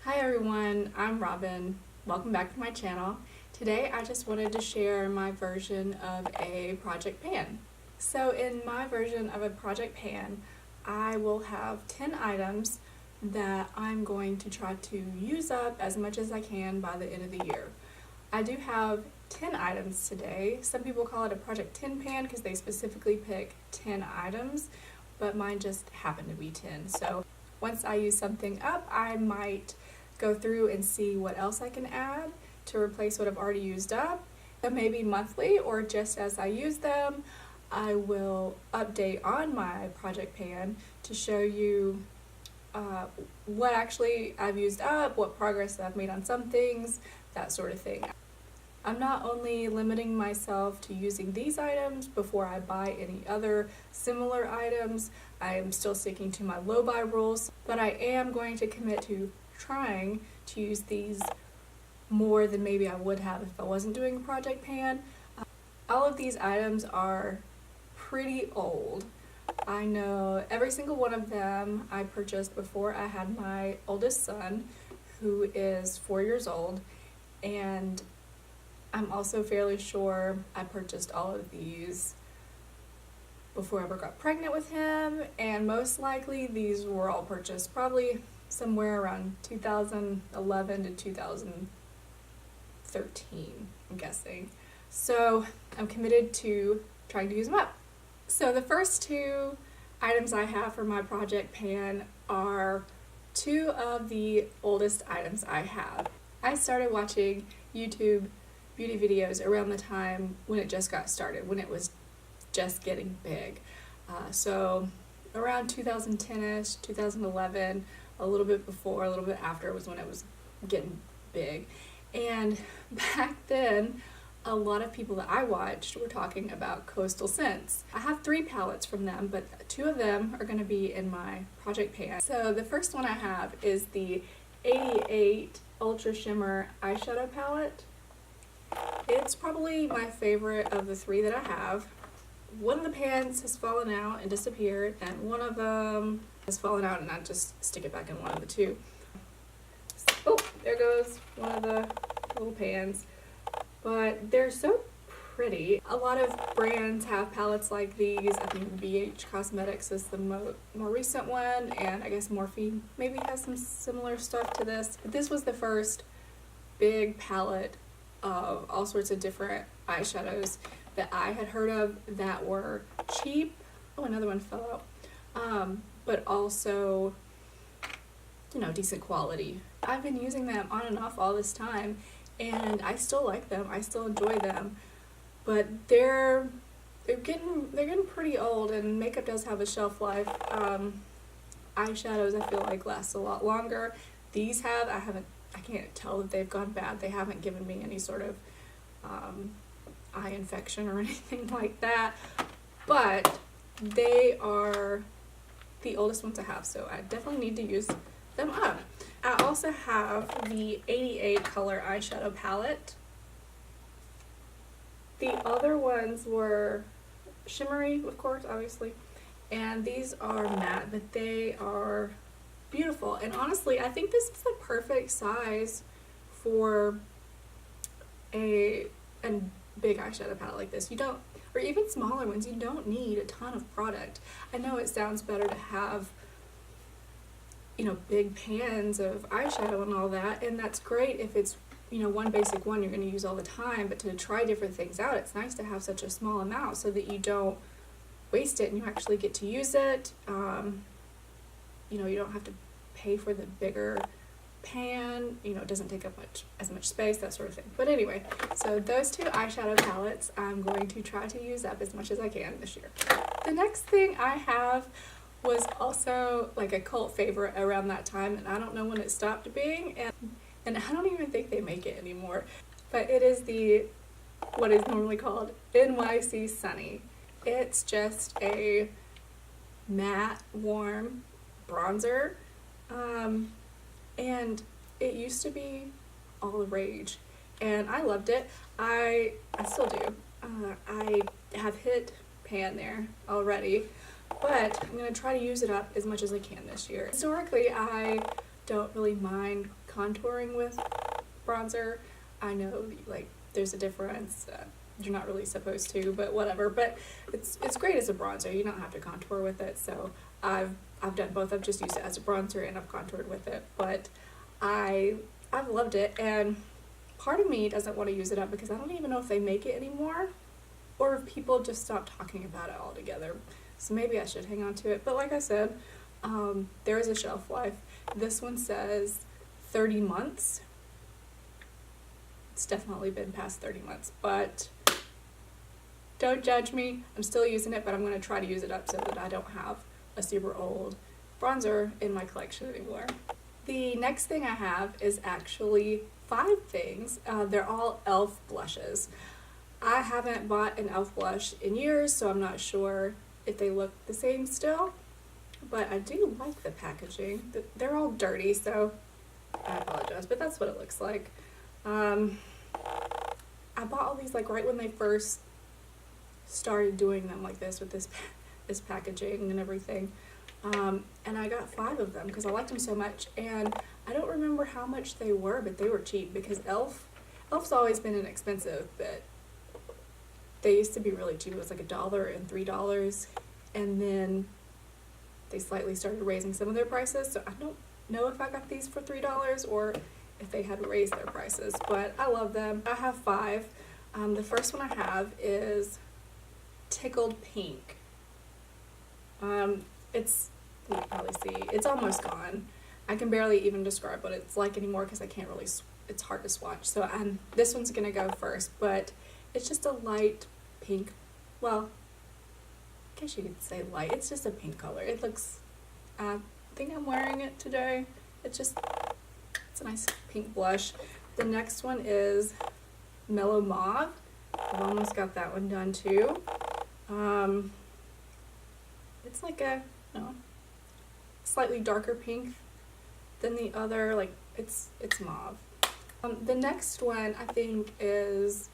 Hi everyone, I'm Robin. Welcome back to my channel. Today I just wanted to share my version of a project pan. So in my version of a project pan, I will have 10 items that I'm going to try to use up as much as I can by the end of the year. I do have 10 items today. Some people call it a project 10 pan because they specifically pick 10 items, but mine just happened to be 10. So once I use something up, I might go through and see what else I can add to replace what I've already used up. So maybe monthly or just as I use them, I will update on my project pan to show you what actually I've used up, what progress I've made on some things, that sort of thing. I'm not only limiting myself to using these items before I buy any other similar items, I am still sticking to my low buy rules, but I am going to commit to trying to use these more than maybe I would have if I wasn't doing a project pan. All of these items are pretty old. I know every single one of them I purchased before I had my oldest son, who is 4 years old, and I'm also fairly sure I purchased all of these before I ever got pregnant with him, and most likely these were all purchased probably somewhere around 2011 to 2013, I'm guessing. So I'm committed to trying to use them up. So the first two items I have for my project pan are two of the oldest items I have. I started watching YouTube beauty videos around the time when it just got started, when it was just getting big. So around 2010-ish, 2011, a little bit before, a little bit after was when it was getting big. And back then, a lot of people that I watched were talking about Coastal Scents. I have 3 palettes from them, but 2 of them are going to be in my project pan. So the first one I have is the 88 Ultra Shimmer eyeshadow palette. It's probably my favorite of the 3 that I have. One of the pans has fallen out and disappeared, and one of them has fallen out and I just stick it back in one of the 2. Oh, there goes one of the little pans. But they're so pretty. A lot of brands have palettes like these. I think BH Cosmetics is the more recent one, and I guess Morphe maybe has some similar stuff to this. But this was the first big palette of all sorts of different eyeshadows that I had heard of that were cheap. Oh, another one fell out. But also, you know, decent quality. I've been using them on and off all this time, and I still like them. I still enjoy them, but they're getting pretty old, and makeup does have a shelf life. Eyeshadows I feel like last a lot longer. These have, I can't tell that they've gone bad. They haven't given me any sort of eye infection or anything like that, but they are the oldest ones I have, so I definitely need to use them up. I also have the 88 color eyeshadow palette. The other ones were shimmery, of course, obviously, and these are matte, but they are beautiful. And honestly, I think this is the perfect size for a big eyeshadow palette like this. You don't, or even smaller ones, you don't need a ton of product. I know it sounds better to have, you know, big pans of eyeshadow and all that, and that's great if it's, you know, one basic one you're going to use all the time, but to try different things out, it's nice to have such a small amount so that you don't waste it and you actually get to use it. You know, you don't have to pay for the bigger pan, you know, it doesn't take up as much space, that sort of thing. But anyway, so those 2 eyeshadow palettes I'm going to try to use up as much as I can this year. The next thing I have was also like a cult favorite around that time, and I don't know when it stopped being, and I don't even think they make it anymore, but it is the what is normally called NYC Sunny. It's just a matte warm bronzer, and it used to be all the rage, and I loved it. I still do. I have hit pan there already, but I'm going to try to use it up as much as I can this year. Historically, I don't really mind contouring with bronzer. I know, like, there's a difference. You're not really supposed to, but whatever. But it's great as a bronzer. You don't have to contour with it. So I've done both. I've just used it as a bronzer and I've contoured with it. But I've loved it, and part of me doesn't want to use it up because I don't even know if they make it anymore, or if people just stop talking about it altogether. So maybe I should hang on to it. But like I said, there is a shelf life. This one says 30 months. It's definitely been past 30 months, but don't judge me. I'm still using it, but I'm going to try to use it up so that I don't have a super old bronzer in my collection anymore. The next thing I have is actually 5 things. They're all e.l.f. blushes. I haven't bought an e.l.f. blush in years, so I'm not sure if they look the same still, but I do like the packaging. They're all dirty, so I apologize, but that's what it looks like. I bought all these like right when they first started doing them like this with this packaging and everything. And I got 5 of them because I liked them so much, and I don't remember how much they were, but they were cheap because e.l.f.'s always been inexpensive, but they used to be really cheap. It was like $1 and $3, and then they slightly started raising some of their prices, so I don't know if I got these for $3 or if they had raised their prices, but I love them. I have 5. The first one I have is Tickled Pink. You can probably see, it's almost gone. I can barely even describe what it's like anymore because I can't really, it's hard to swatch. So this one's gonna go first, but it's just a light pink, well, I guess you could say light. It's just a pink color. It looks, I think I'm wearing it today. It's a nice pink blush. The next one is Mellow Mauve. I've almost got that one done too. It's like a, slightly darker pink than the other, like it's mauve. The next one I think is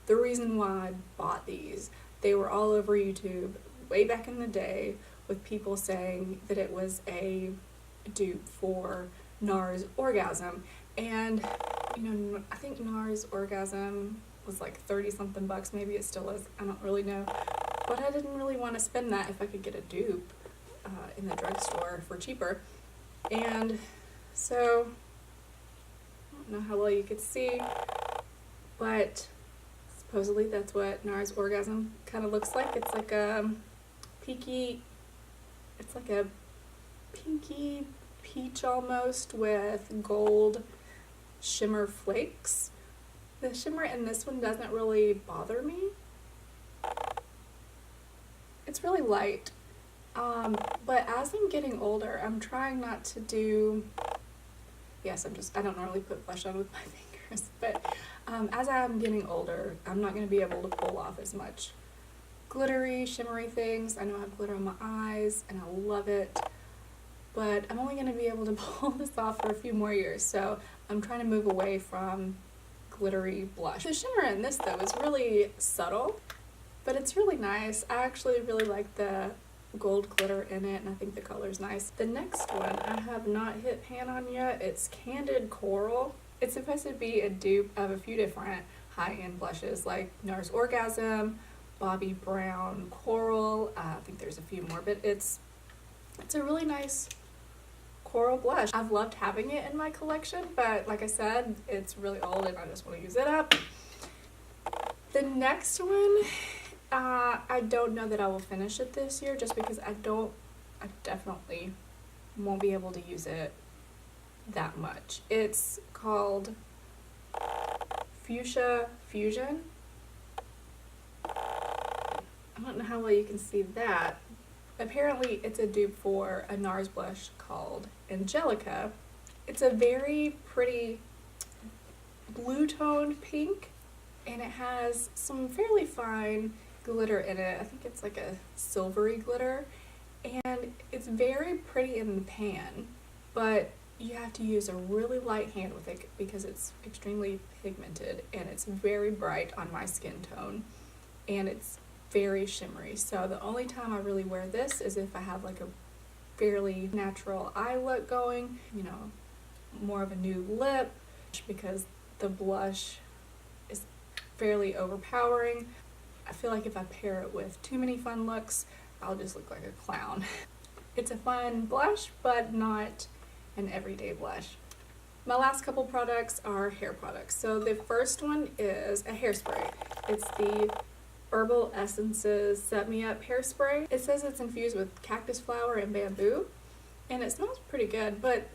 the reason why I bought these. They were all over YouTube way back in the day with people saying that it was a dupe for NARS Orgasm, and I think NARS Orgasm was like 30 something bucks, maybe it still is, I don't really know, but I didn't really want to spend that if I could get a dupe in the drugstore for cheaper. And so I don't know how well you could see, but supposedly that's what NARS Orgasm kind of looks like. It's like a pinky peach almost with gold shimmer flakes. The shimmer in this one doesn't really bother me. It's really light. But as I'm getting older, I'm trying not to do, yes, I don't normally put blush on with my fingers, but as I'm getting older, I'm not going to be able to pull off as much glittery, shimmery things. I know I have glitter on my eyes, and I love it, but I'm only going to be able to pull this off for a few more years, so I'm trying to move away from glittery blush. The shimmer in this, though, is really subtle, but it's really nice. I actually really like the gold glitter in it, and I think the color's nice. The next one I have not hit pan on yet. It's Candid Coral. It's supposed to be a dupe of a few different high-end blushes like NARS Orgasm, Bobbi Brown Coral, I think there's a few more, but it's a really nice coral blush. I've loved having it in my collection, but like I said, it's really old and I just want to use it up. The next one, I don't know that I will finish it this year just because I definitely won't be able to use it that much. It's called Fuchsia Fusion. I don't know how well you can see that. Apparently it's a dupe for a NARS blush called Angelica. It's a very pretty blue toned pink, and it has some fairly fine glitter in it. I think it's like a silvery glitter, and it's very pretty in the pan, but you have to use a really light hand with it because it's extremely pigmented and it's very bright on my skin tone, and it's very shimmery. So the only time I really wear this is if I have like a fairly natural eye look going, more of a nude lip because the blush is fairly overpowering. I feel like if I pair it with too many fun looks, I'll just look like a clown. It's a fun blush, but not an everyday blush. My last couple products are hair products. So the first one is a hairspray. It's the Herbal Essences Set Me Up hairspray. It says it's infused with cactus flower and bamboo, and it smells pretty good, but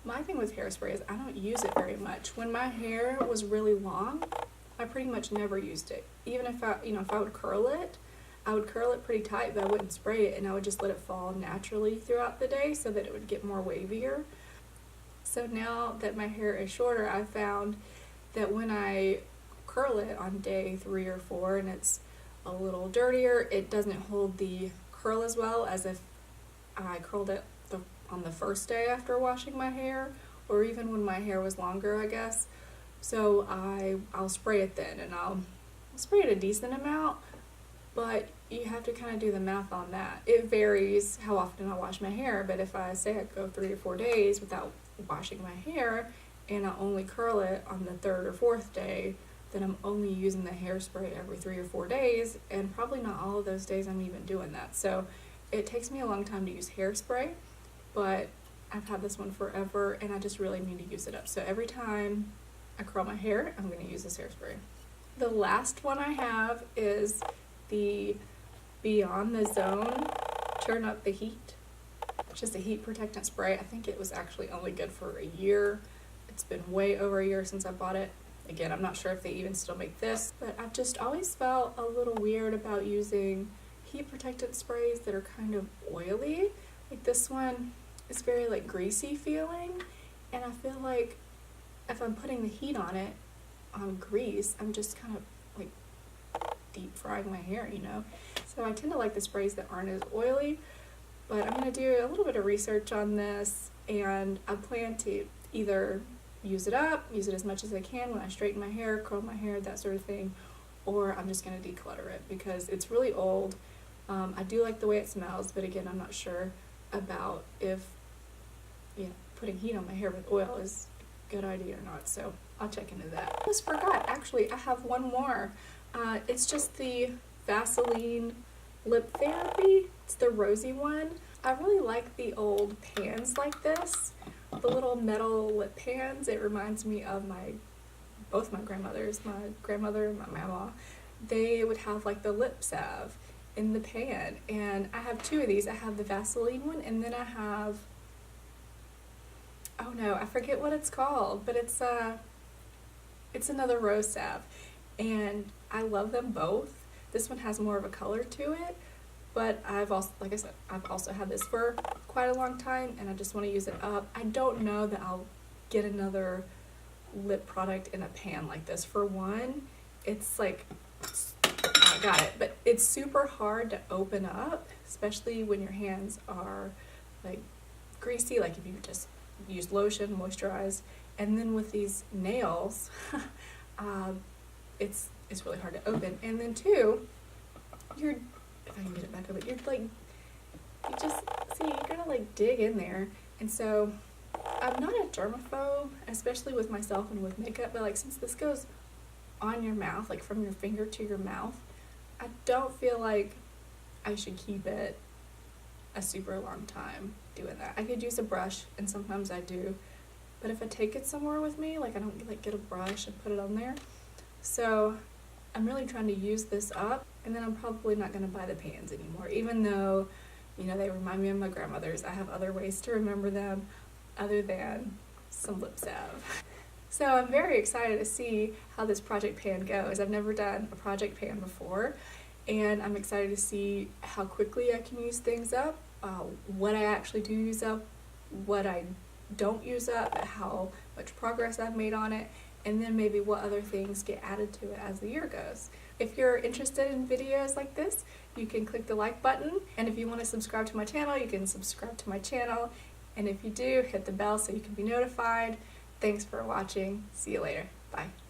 my thing with hairspray is I don't use it very much. When my hair was really long, I pretty much never used it. Even if I would curl it, I would curl it pretty tight, but I wouldn't spray it, and I would just let it fall naturally throughout the day so that it would get more wavier. So now that my hair is shorter, I found that when I curl it on day 3 or 4 and it's a little dirtier, it doesn't hold the curl as well as if I curled it on the first day after washing my hair, or even when my hair was longer, I guess. So I'll spray it then, and I'll spray it a decent amount, but you have to kind of do the math on that. It varies how often I wash my hair, but if I say I go 3 or 4 days without washing my hair and I only curl it on the 3rd or 4th day, then I'm only using the hairspray every 3 or 4 days, and probably not all of those days I'm even doing that. So it takes me a long time to use hairspray, but I've had this one forever and I just really need to use it up. So every time I curl my hair, I'm going to use this hairspray. The last one I have is the Beyond the Zone Turn Up the Heat. It's just a heat protectant spray. I think it was actually only good for a year. It's been way over a year since I bought it. Again, I'm not sure if they even still make this, but I've just always felt a little weird about using heat protectant sprays that are kind of oily. Like this one is very like greasy feeling, and I feel like if I'm putting the heat on it, on grease, I'm just kind of like deep frying my hair, you know? So I tend to like the sprays that aren't as oily, but I'm going to do a little bit of research on this, and I plan to either use it up, use it as much as I can when I straighten my hair, curl my hair, that sort of thing, or I'm just going to declutter it because it's really old. I do like the way it smells, but again, I'm not sure about if putting heat on my hair with oil is a good idea or not, so I'll check into that. I almost forgot, actually, I have one more. It's just the Vaseline Lip Therapy. It's the rosy one. I really like the old pans like this, the little metal lip pans. It reminds me of both my grandmothers, my grandmother and my mama. They would have like the lip salve in the pan, and I have 2 of these. I have the Vaseline one, and then I have, oh no, I forget what it's called, but it's another rose salve, and I love them both. This one has more of a color to it, but I've also, like I said, I've also had this for quite a long time, and I just want to use it up. I don't know that I'll get another lip product in a pan like this. For one, it's like, I got it, but it's super hard to open up, especially when your hands are like greasy, like if you just use lotion, moisturize, and then with these nails, it's really hard to open. And then 2, if I can get it back open, you're gonna like dig in there. And so I'm not a germaphobe, especially with myself and with makeup, but like since this goes on your mouth, like from your finger to your mouth, I don't feel like I should keep it a super long time doing that. I could use a brush, and sometimes I do, but if I take it somewhere with me, like I don't like get a brush and put it on there. So I'm really trying to use this up, and then I'm probably not going to buy the pans anymore, even though, they remind me of my grandmother's. I have other ways to remember them other than some lip salve. So I'm very excited to see how this project pan goes. I've never done a project pan before, and I'm excited to see how quickly I can use things up, what I actually do use up, what I don't use up, how much progress I've made on it, and then maybe what other things get added to it as the year goes. If you're interested in videos like this, you can click the like button, and if you want to subscribe to my channel, you can subscribe to my channel, and if you do, hit the bell so you can be notified. Thanks for watching. See you later. Bye.